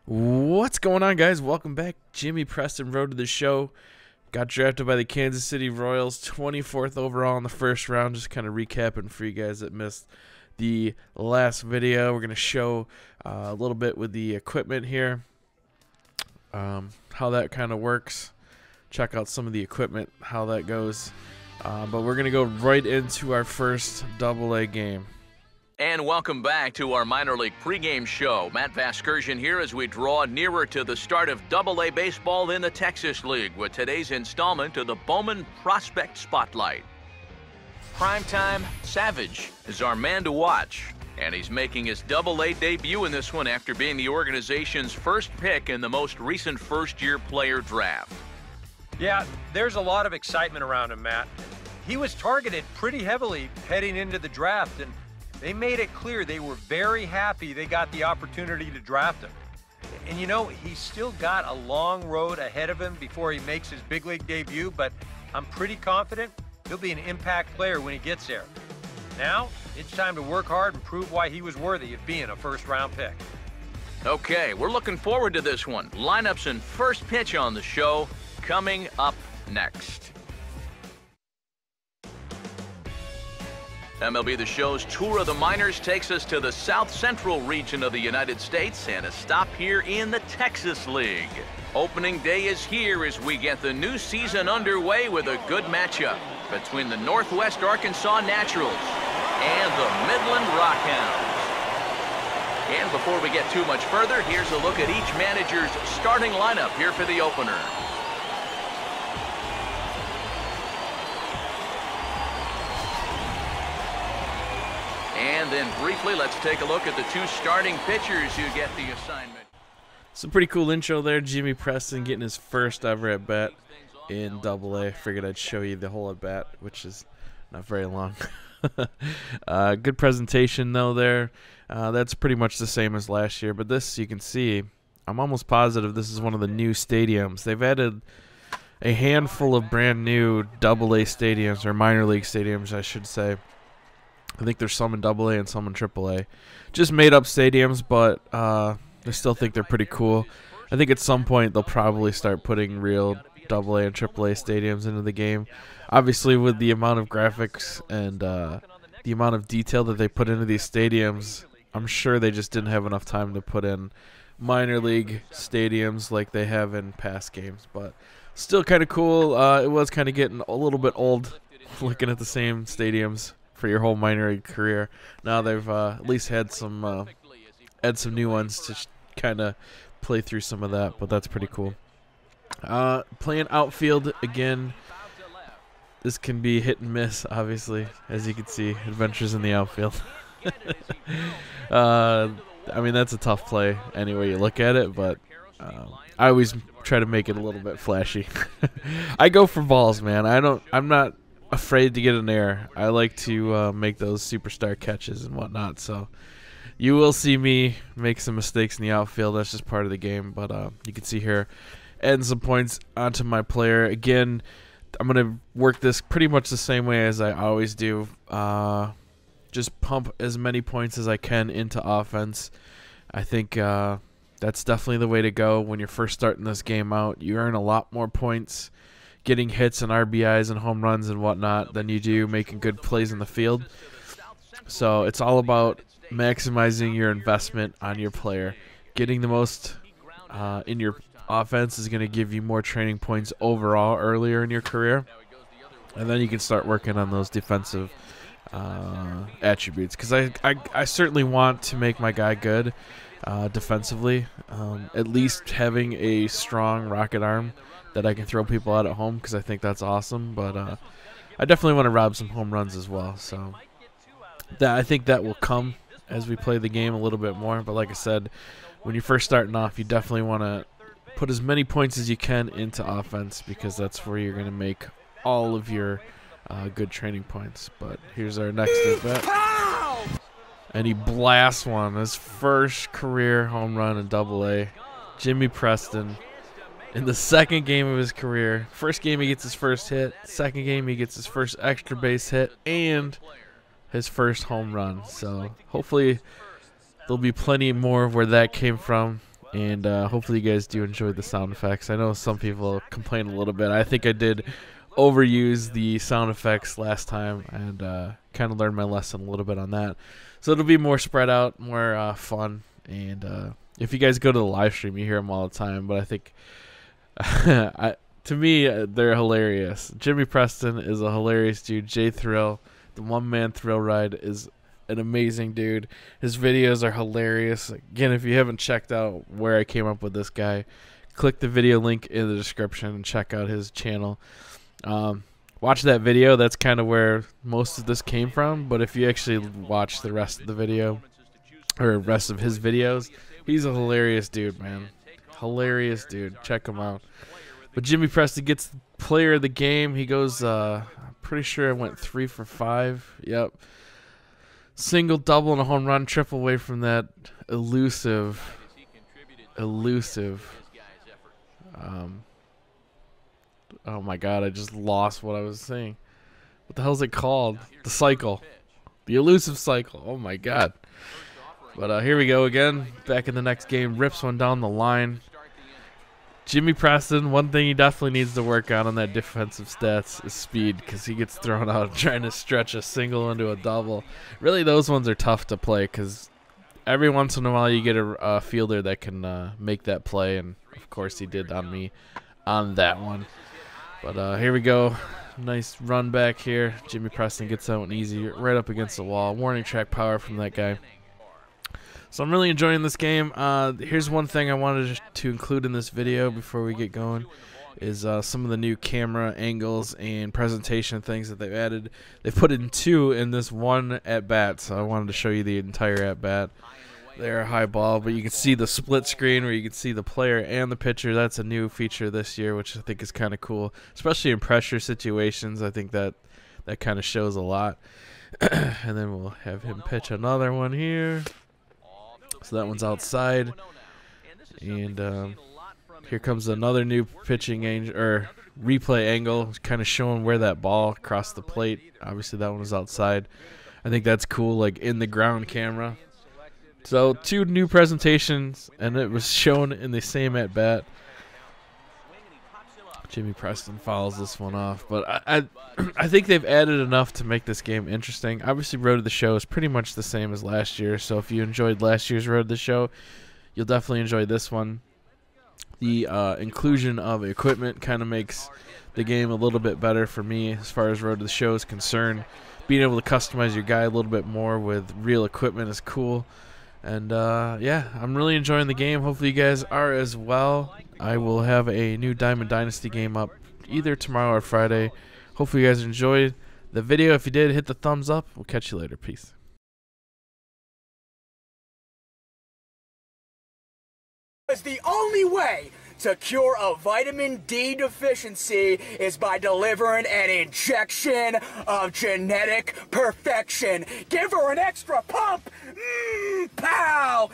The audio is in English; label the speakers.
Speaker 1: What's going on, guys? Welcome back. Jimmy Preston, road to the show. Got drafted by the Kansas City Royals, 24th overall in the first round. Just kind of recapping for you guys that missed the last video. We're going to show a little bit with the equipment here, how that kind of works. Check out some of the equipment, how that goes. But we're going to go right into our first AA game.
Speaker 2: And welcome back to our minor league pregame show. Matt Vasgersian here as we draw nearer to the start of AA baseball in the Texas League with today's installment of the Bowman Prospect Spotlight. Primetime Savage is our man to watch, and he's making his AA debut in this one after being the organization's first pick in the most recent first-year player draft.
Speaker 3: Yeah, there's a lot of excitement around him, Matt. He was targeted pretty heavily heading into the draft, and they made it clear they were very happy they got the opportunity to draft him. And you know, he's still got a long road ahead of him before he makes his big league debut, but I'm pretty confident he'll be an impact player when he gets there. Now, it's time to work hard and prove why he was worthy of being a first-round pick.
Speaker 2: Okay, we're looking forward to this one. Lineups and first pitch on the show coming up next. MLB The Show's Tour of the Minors takes us to the South Central region of the United States and a stop here in the Texas League. Opening day is here as we get the new season underway with a good matchup between the Northwest Arkansas Naturals and the Midland Rockhounds. And before we get too much further, here's a look at each manager's starting lineup here for the opener. And then briefly, let's take a look at the two starting pitchers who get the assignment.
Speaker 1: Some pretty cool intro there. Jimmy Preston getting his first ever at bat in AA. Figured I'd show you the whole at bat, which is not very long. Good presentation though there. That's pretty much the same as last year, but this, you can see, I'm almost positive this is one of the new stadiums. They've added a handful of brand new AA stadiums, or minor league stadiums I should say. I think there's some in AA and some in AAA. Just made up stadiums, but I still think they're pretty cool. I think at some point they'll probably start putting real AA and AAA stadiums into the game. Obviously, with the amount of graphics and the amount of detail that they put into these stadiums, I'm sure they just didn't have enough time to put in minor league stadiums like they have in past games. But still kind of cool. It was kind of getting a little bit old looking at the same stadiums for your whole minor league career. Now they've at least had some new ones to kind of play through some of that, but that's pretty cool. Playing outfield again. This can be hit and miss, obviously, as you can see. Adventures in the outfield. I mean, that's a tough play any way you look at it, but I always try to make it a little bit flashy. I go for balls, man. I'm not afraid to get an error. I like to make those superstar catches and whatnot, so you will see me make some mistakes in the outfield. That's just part of the game, but you can see here, adding some points onto my player. Again, I'm going to work this pretty much the same way as I always do. Just pump as many points as I can into offense. I think that's definitely the way to go when you're first starting this game out. You earn a lot more points getting hits and RBIs and home runs and whatnot than you do making good plays in the field. So it's all about maximizing your investment on your player. Getting the most in your offense is going to give you more training points overall earlier in your career. And then you can start working on those defensive attributes. Because I certainly want to make my guy good defensively. At least having a strong rocket arm that I can throw people out at home, because I think that's awesome. But I definitely want to rob some home runs as well. So I think that will come as we play the game a little bit more. But like I said, when you're first starting off, you definitely want to put as many points as you can into offense, because that's where you're going to make all of your good training points. But here's our next at bat. And he blasts one. His first career home run in AA. Jimmy Preston. In the second game of his career. First game he gets his first hit. Second game he gets his first extra base hit and his first home run. So hopefully there'll be plenty more of where that came from And hopefully you guys do enjoy the sound effects. I know some people complain a little bit. I think I did overuse the sound effects last time, and kind of learned my lesson a little bit on that. So it'll be more spread out, more fun. And if you guys go to the live stream, you hear them all the time. But I think, to me, they're hilarious. Jimmy Preston is a hilarious dude. Jay Thrill, the one-man thrill ride, is an amazing dude. His videos are hilarious. Again, if you haven't checked out where I came up with this guy, click the video link in the description and check out his channel. Watch that video. That's kind of where most of this came from. But if you actually watch the rest of the video, or rest of his videos, he's a hilarious dude, man. Hilarious dude. Check him out. But Jimmy Preston gets player of the game. He goes, I'm pretty sure I went 3 for 5. Yep. Single, double, and a home run, triple away from that elusive. Oh my God, I just lost what I was saying. What the hell is it called? The cycle. The elusive cycle. Oh my God. But here we go again. Back in the next game. Rips one down the line. Jimmy Preston, one thing he definitely needs to work on that defensive stats is speed, because he gets thrown out trying to stretch a single into a double. Really, those ones are tough to play, because every once in a while you get a fielder that can make that play, and of course he did on me on that one. But here we go. Nice run back here. Jimmy Preston gets that one easy, right up against the wall. Warning track power from that guy. So I'm really enjoying this game. Here's one thing I wanted to include in this video before we get going, is some of the new camera angles and presentation things that they've added. They've put in 2 in this one at-bat, so I wanted to show you the entire at-bat. There, high ball, but you can see the split screen where you can see the player and the pitcher. That's a new feature this year, which I think is kind of cool, especially in pressure situations. I think that kind of shows a lot. And then we'll have him pitch another one here. So that one's outside, and here comes another new pitching replay angle, kind of showing where that ball crossed the plate. Obviously, that one was outside. I think that's cool, like in the ground camera. So 2 new presentations, and it was shown in the same at bat. Jimmy Preston fouls this one off, but I think they've added enough to make this game interesting. Obviously, Road to the Show is pretty much the same as last year, so if you enjoyed last year's Road to the Show, you'll definitely enjoy this one. The inclusion of equipment kind of makes the game a little bit better for me as far as Road to the Show is concerned. Being able to customize your guy a little bit more with real equipment is cool. And yeah, I'm really enjoying the game. Hopefully you guys are as well. I will have a new Diamond Dynasty game up either tomorrow or Friday. Hopefully you guys enjoyed the video. If you did, hit the thumbs up. We'll catch you later. Peace.
Speaker 4: The only way to cure a vitamin D deficiency is by delivering an injection of genetic perfection. Give her an extra pump. Pow!